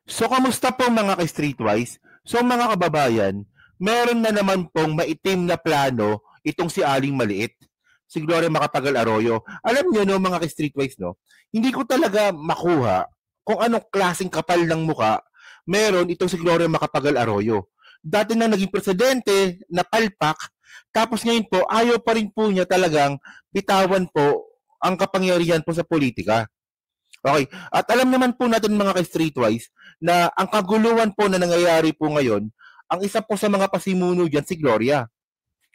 So, kamusta po mga ka-Streetwise? So, mga kababayan, meron na naman pong maitim na plano itong si Aling Maliit, si Gloria Macapagal Arroyo. Alam niyo no, mga ka-Streetwise, no, hindi ko talaga makuha kung anong klaseng kapal ng muka meron itong si Gloria Macapagal Arroyo. Dati na naging presidente, napalpak, tapos ngayon po, ayaw pa rin po niya talagang bitawan po ang kapangyarihan po sa politika. Okay. At alam naman po natin mga ka-Streetwise na ang kaguluhan po na nangyayari po ngayon, ang isa po sa mga pasimuno dyan si Gloria.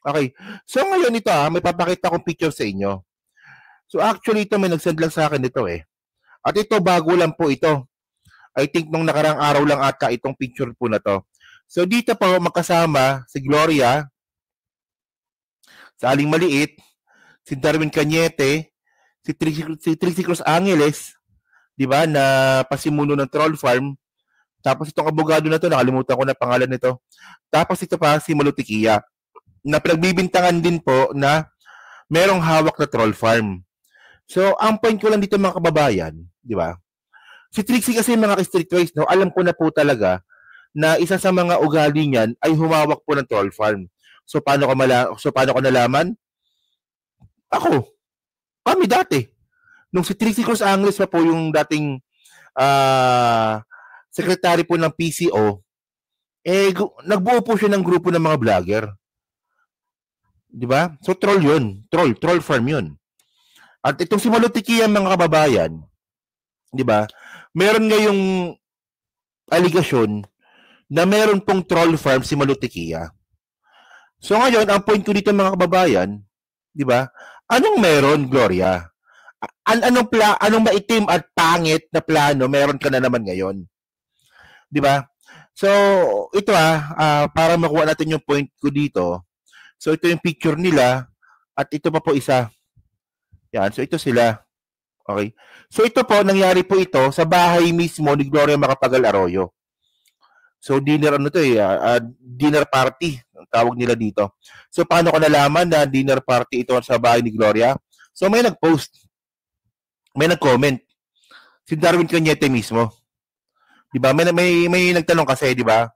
Okay. So ngayon ito may papakita kong picture sa inyo. So actually ito may nag-send lang sa akin ito eh. At ito bago lang po ito. I think nung nakarang araw lang ata itong picture po na to. So dito po magkasama si Gloria, sa Aling Maliit, si Darwin Cañete, si Trixie Cruz Angeles, di ba, na pasimuno ng Troll Farm. Tapos itong abogado na to, nakalimutan ko na pangalan nito. Tapos ito pa si Malutikia, na pinagbibintangan din po na merong hawak na Troll Farm. So, ang point ko lang dito mga kababayan, di ba? Si Trixie kasi mga ka-Streetwise, no, alam ko na po talaga na isa sa mga ugali niyan ay humawak po ng Troll Farm. So, paano ko nalaman? Ako, kami dati. Nung si Trixie Cruz Angeles pa po yung dating secretary po ng PCO, nagbuo po siya ng grupo ng mga vlogger. Di ba? So, troll yun. Troll farm yun. At itong si Malutikia, mga kababayan, di ba? Meron ngayong aligasyon na meron pong troll farm si Malutikia. So, ngayon, ang point ko dito, mga kababayan, di ba? Anong meron, Gloria? Anong maitim at pangit na plano meron ka na naman ngayon? Di ba? So, ito para makuha natin yung point ko dito. So, ito yung picture nila at ito pa po isa. Yan. So, ito sila. Okay. So, ito po, nangyari po ito sa bahay mismo ni Gloria Macapagal Arroyo. So, dinner dinner party ang tawag nila dito. So, paano ko nalaman na dinner party ito sa bahay ni Gloria? So, may nag-post. May nag-comment. Si Darwin Cañete mismo. 'Di ba? May nagtanong kasi, 'di ba?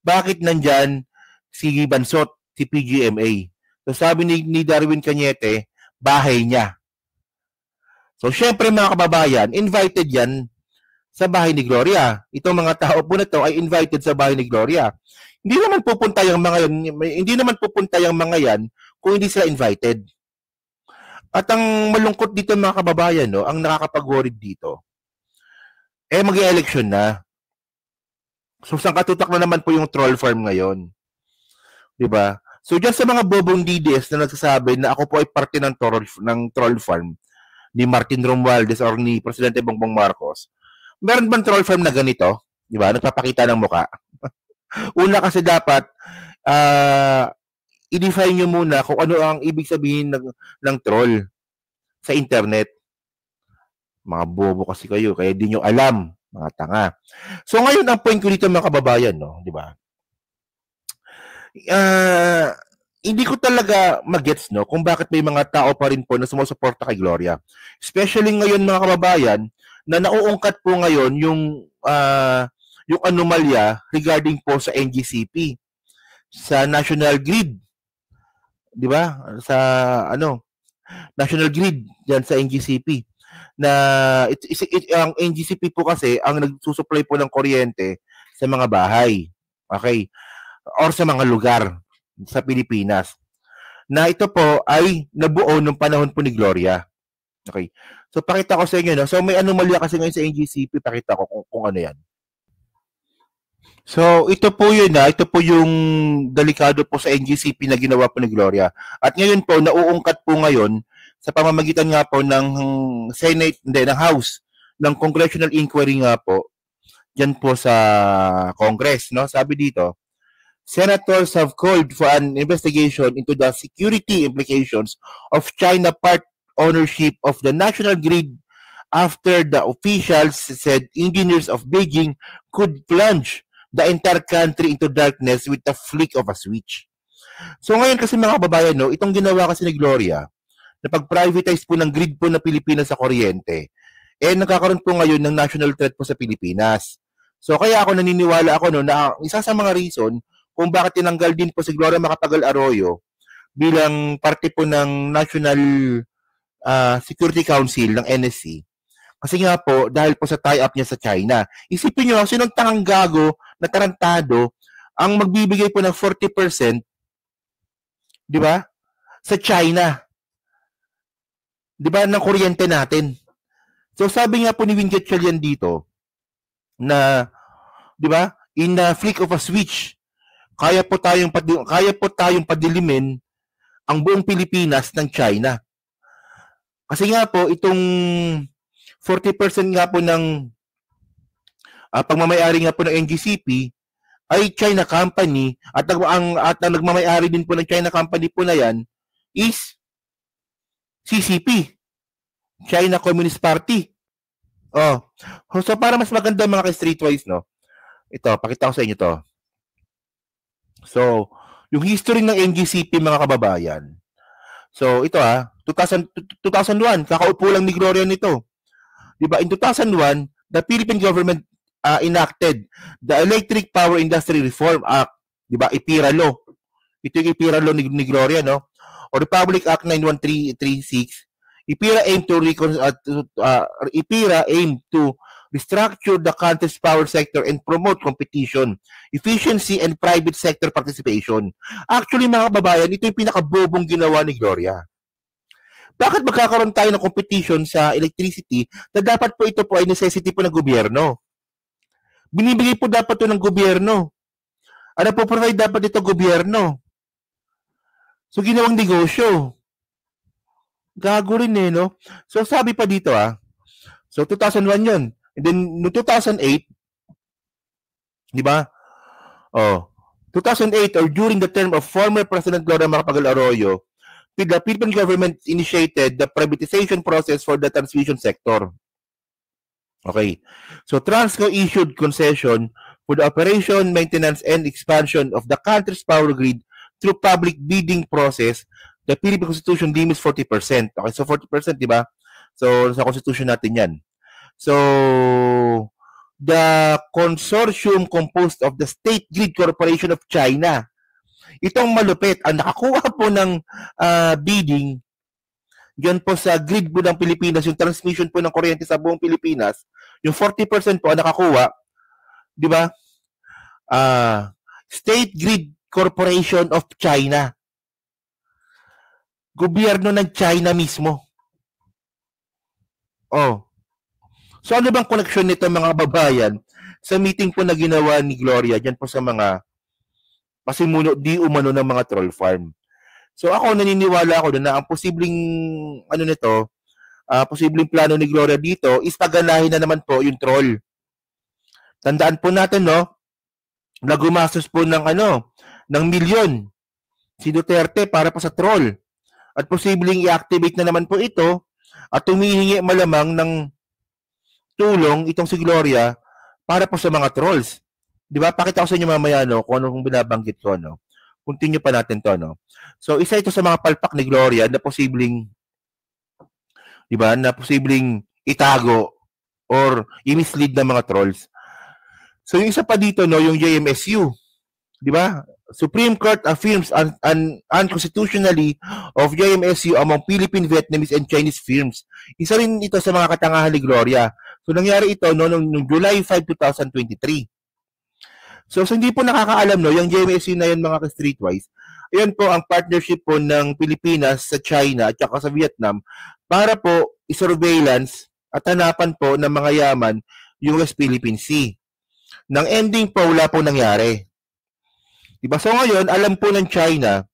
Bakit nandyan si Bansot, si PGMA? So sabi ni Darwin Cañete, bahay niya. So syempre mga kababayan, invited 'yan sa bahay ni Gloria. Itong mga tao po na to ay invited sa bahay ni Gloria. Hindi naman pupunta yung mga yan kung hindi sila invited. At ang malungkot dito mga kababayan, no, ang nakakapag-worried dito, mag-election na. So, saan katutak na naman po yung troll farm ngayon? Diba? So, dyan sa mga bobong DDS na nagsasabi na ako po ay parte ng troll farm ni Martin Romualdez or ni Presidente Bongbong Marcos, meron bang troll farm na ganito? Diba? Nagpapakita ng muka. Una kasi dapat, i-define nyo muna kung ano ang ibig sabihin ng troll sa internet. Mga bobo kasi kayo, kaya di nyo alam, mga tanga. So ngayon ang point ko dito mga kababayan, no, di ba? Hindi ko talaga magets, no, kung bakit may mga tao pa rin po na sumusuporta kay Gloria. Especially ngayon mga kababayan na nauungkat po ngayon yung anomalya regarding po sa NGCP, sa National Grid. 'Di ba? Sa National Grid diyan sa NGCP na ang NGCP po kasi ang nagsusupply po ng kuryente sa mga bahay. Okay? Or sa mga lugar sa Pilipinas. Na ito po ay nabuo nung panahon po ni Gloria. Okay? So pakita ko sa inyo, no? So may anomalya kasi ngayon sa NGCP, pakita ko kung ano 'yan. So, ito po yun ito po yung delikado po sa NGCP na ginawa po ni Gloria. At ngayon po, nauungkat po ngayon sa pamamagitan nga po ng ng House, ng Congressional Inquiry nga po, dyan po sa Congress, no? Sabi dito, Senators have called for an investigation into the security implications of China part ownership of the national grid after the officials said engineers of Beijing could plunge the entire country into darkness with the flick of a switch. So ngayon kasi mga kababayan, no, itong ginawa kasi ni Gloria, na pag-privatize po ng grid po na Pilipinas sa kuryente, nagkakaroon po ngayon ng national threat po sa Pilipinas. So kaya ako naniniwala ako no na isa sa mga reason kung bakit tinanggal din po si Gloria Macapagal Arroyo bilang parte po ng National Security Council ng NSC. Kasi nga po, dahil po sa tie-up niya sa China. Isipin nyo, sinong tangang gago na tarantado ang magbibigay po ng 40%, di ba, sa China. Di ba, ng kuryente natin. So sabi nga po ni Win Gatchalian dito, na, di ba, in a flick of a switch, kaya po tayong padilimin ang buong Pilipinas ng China. Kasi nga po, itong 40% nga po ng pagmamayari nga po ng NGCP ay China company at ang nagmamayari din po ng China company po na yan is CCP, China Communist Party. Oh. So para mas maganda mga ka-streetwise, no? Ito, pakita ko sa inyo to. So, yung history ng NGCP mga kababayan. So, ito 2001, kakaupo lang ni Gloria nito. Diba? In 2001, the Philippine government enacted the Electric Power Industry Reform Act, diba? IPIRA Law. Ito yung IPIRA Law ni Gloria, no? O Republic Act 91336. IPIRA aimed to restructure the country's power sector and promote competition, efficiency, and private sector participation. Actually, mga kababayan, ito yung pinakabobong ginawa ni Gloria. Bakit magkakaroon tayo ng competition sa electricity na dapat po ito po ay necessity po ng gobyerno? Binibigay po dapat ito ng gobyerno. Ano po provide dapat ito gobyerno? So, ginawang negosyo. Gago rin no? So, sabi pa dito So, 2001 yun. And then, no 2008, di ba? 2008 or during the term of former President Gloria Macapagal Arroyo, the Philippine government initiated the privatization process for the transmission sector. Okay. So, Transco issued concession for the operation, maintenance, and expansion of the country's power grid through public bidding process. The Philippine Constitution limits 40%. Okay, so 40%, di ba? So, sa Constitution natin yan. So, the consortium composed of the State Grid Corporation of China, itong malupit, ang nakakuha po ng bidding, yan po sa grid po ng Pilipinas, yung transmission po ng kuryente sa buong Pilipinas, yung 40% po ang nakakuha, di ba? State Grid Corporation of China. Gobyerno ng China mismo. So ano bang connection nito mga kababayan sa meeting po na ginawa ni Gloria dyan po sa mga pasimuno di umano ng mga troll farm. So ako naniniwala ako na ang posibleng posibleng plano ni Gloria dito is paganahin na naman po yung troll. Tandaan po natin na gumastos po ng milyon si Duterte para po sa troll. At posibleng i-activate na naman po ito at humihingi malamang ng tulong itong si Gloria para po sa mga trolls. Di ba? Pakita ko sa inyo mamaya kung anong binabanggit ko. Continue pa natin to. So, isa ito sa mga palpak ni Gloria na posibleng, di ba, na posibleng itago or i-mislead ng mga trolls. So, yung isa pa dito, yung JMSU. Di ba? Supreme Court affirms unconstitutionally of JMSU among Philippine, Vietnamese, and Chinese firms. Isa rin ito sa mga katangahan ni Gloria. So, nangyari ito noong July 5, 2023. So hindi po nakakaalam yung JMSU na yun mga ka-streetwise, ayan po ang partnership po ng Pilipinas sa China at saka sa Vietnam para po i-surveillance at hanapan po ng mga yaman yung West Philippine Sea. Nang ending po, wala po nangyari. Diba? So ngayon, alam po ng China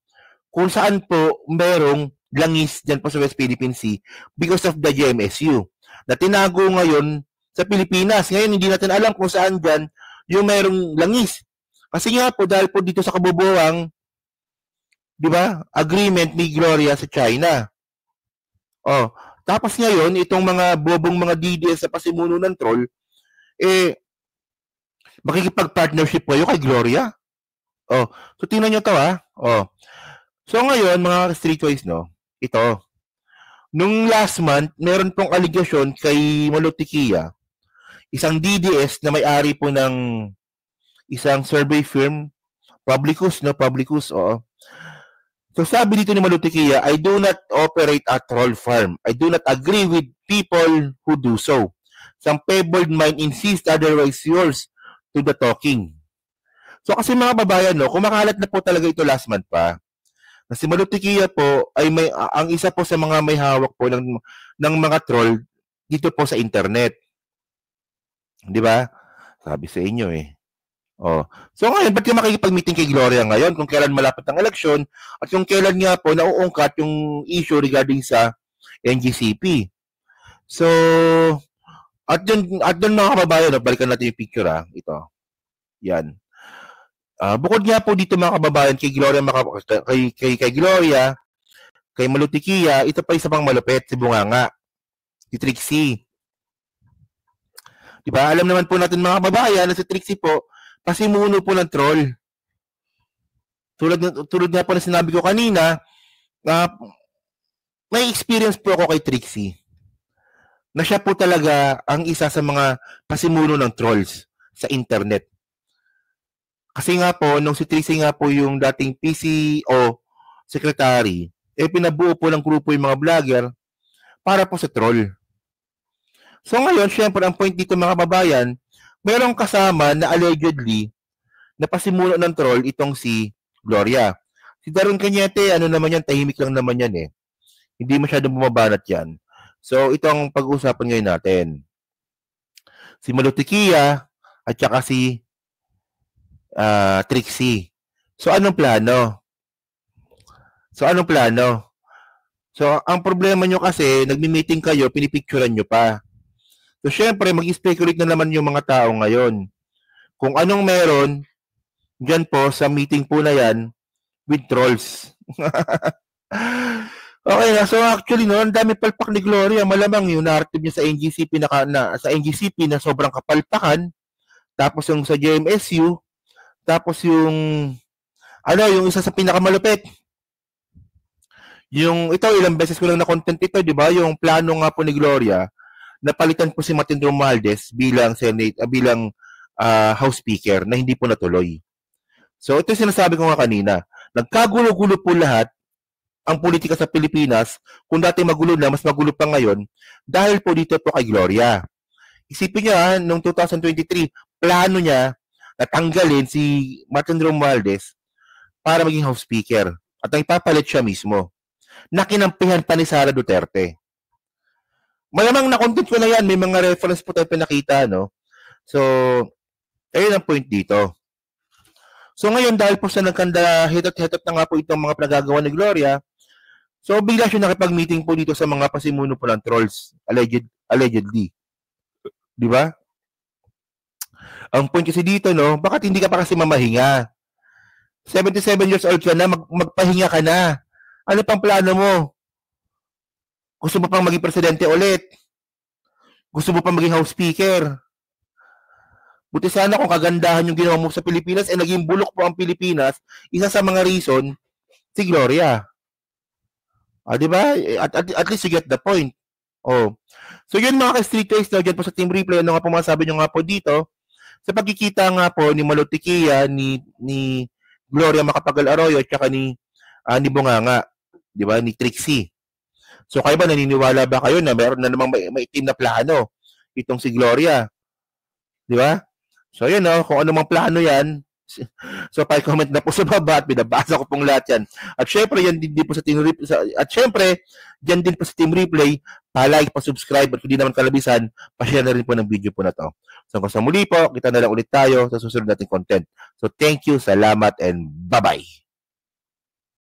kung saan po merong langis dyan po sa West Philippine Sea because of the JMSU na tinago ngayon sa Pilipinas. Ngayon, hindi natin alam kung saan dyan yung merong langis. Kasi nga po, dahil po dito sa kabubuang, di ba, agreement ni Gloria sa China. Tapos ngayon, itong mga bobong mga DDS sa pasimuno ng troll, makikipag-partnership kayo kay Gloria. So tingnan nyo to So ngayon, mga streetwise, ito. Nung last month, meron pong aligasyon kay Malotikia, isang DDS na may-ari po ng isang survey firm, Publicus, oo. So sabi dito ni Malotikia, I do not operate a troll farm. I do not agree with people who do so. Some fabled mind insist otherwise yours to the talking. So kasi mga babayan, no, kumakalat na po talaga ito last month pa. Na si Malotikia po ay ang isa po sa mga may hawak po ng mga troll dito po sa internet. Di ba? Sabi sa inyo eh. Oh. So ngayon, ba't ka makikipag-meeting kay Gloria ngayon kung kailan malapit ang eleksyon at kung kailan nga po nauungkat yung issue regarding sa NGCP. So, at yun mga kababayan, balikan natin yung picture ito. Yan. Bukod nga po dito mga kababayan kay Gloria, kay Gloria, kay Malotikia, ito pa isa pang malupit, si Bunganga, si Trixie. Diba? Alam naman po natin mga kababayan na si Trixie po, pasimuno po ng troll. Tulad nga po na sinabi ko kanina, may experience po ako kay Trixie. Na siya po talaga ang isa sa mga pasimuno ng trolls sa internet. Kasi nga po, nung si Trixie nga po yung dating PCO secretary, pinabuo po ng grupo yung mga vlogger para po sa troll. So ngayon, syempre, ang point dito mga kababayan, merong kasama na allegedly na pasimuno ng troll itong si Gloria. Si Daron Cañete, ano naman yan, tahimik lang naman yan eh. Hindi masyadong bumabanat yan. So itong pag-uusapan ngayon natin. Si Malotikia at saka si Trixie. So anong plano? So ang problema nyo kasi, nagmi-meeting kayo, pinipicturean nyo pa. So, syempre, mag-speculate na naman yung mga tao ngayon. Kung anong meron, dyan po, sa meeting po na yan, with trolls. Okay na. So, actually, no, ang dami palpak ni Gloria. Malamang yung narrative niya sa NGCP na sobrang kapalpakan. Tapos yung sa JMSU. Tapos yung isa sa pinakamalupit. Ito, ilang beses ko lang na-content ito, di ba? Yung plano nga po ni Gloria, napalitan po si Martin Romualdez bilang House Speaker na hindi po natuloy. So ito sinasabi ko nga kanina, nagkagulo-gulo po lahat ang politika sa Pilipinas. Kung dati magulo na, mas magulo pa ngayon dahil po dito po kay Gloria. Isipin niya, noong 2023, plano niya na tanggalin si Martin Romualdez para maging House Speaker at ang ipapalit siya mismo. Nakinampihan pa ni Sara Duterte. Malamang na-content ko na yan. May mga reference po tayo pinakita, no? So, ayun ang point dito. So, ngayon, dahil po sa nagkanda, hitot-hitot na nga po itong mga pinagagawa ni Gloria, so, bigla siya nakipag-meeting po dito sa mga pasimuno po ng trolls, allegedly. Di ba? Ang point kasi dito, no, bakit hindi ka pa kasi mamahinga? 77 years old ka na, magpahinga ka na. Ano pang plano mo? Gusto mo pang maging presidente ulit? Gusto mo pang maging House Speaker? Buti sana kung kagandahan yung ginawa mo sa Pilipinas, naging bulok po ang Pilipinas, isa sa mga reason, si Gloria. Di ba? At least you get the point. Oh. So yun mga ka-street race na dyan po sa Team Replay, ano nga po masabi nyo nga po dito, sa pagkikita nga po ni Malotikia, ni Gloria Macapagal Arroyo, at saka ni Bunganga, di ba? Ni Trixie. So kayo ba, naniniwala ba kayo na meron na namang may itim na plano itong si Gloria? Di ba? So yun, kung ano mang plano yan, so pa-comment na po sa baba at binabasa ko pong lahat yan. At syempre, yan din po sa Team Replay. At syempre, yan din po sa Team Replay, pa-like, pa-subscribe, at kung di naman kalabisan, pa-share na rin po ng video po na to. So kung sa muli po, kita na lang ulit tayo sa susunod nating content. So thank you, salamat, and bye-bye.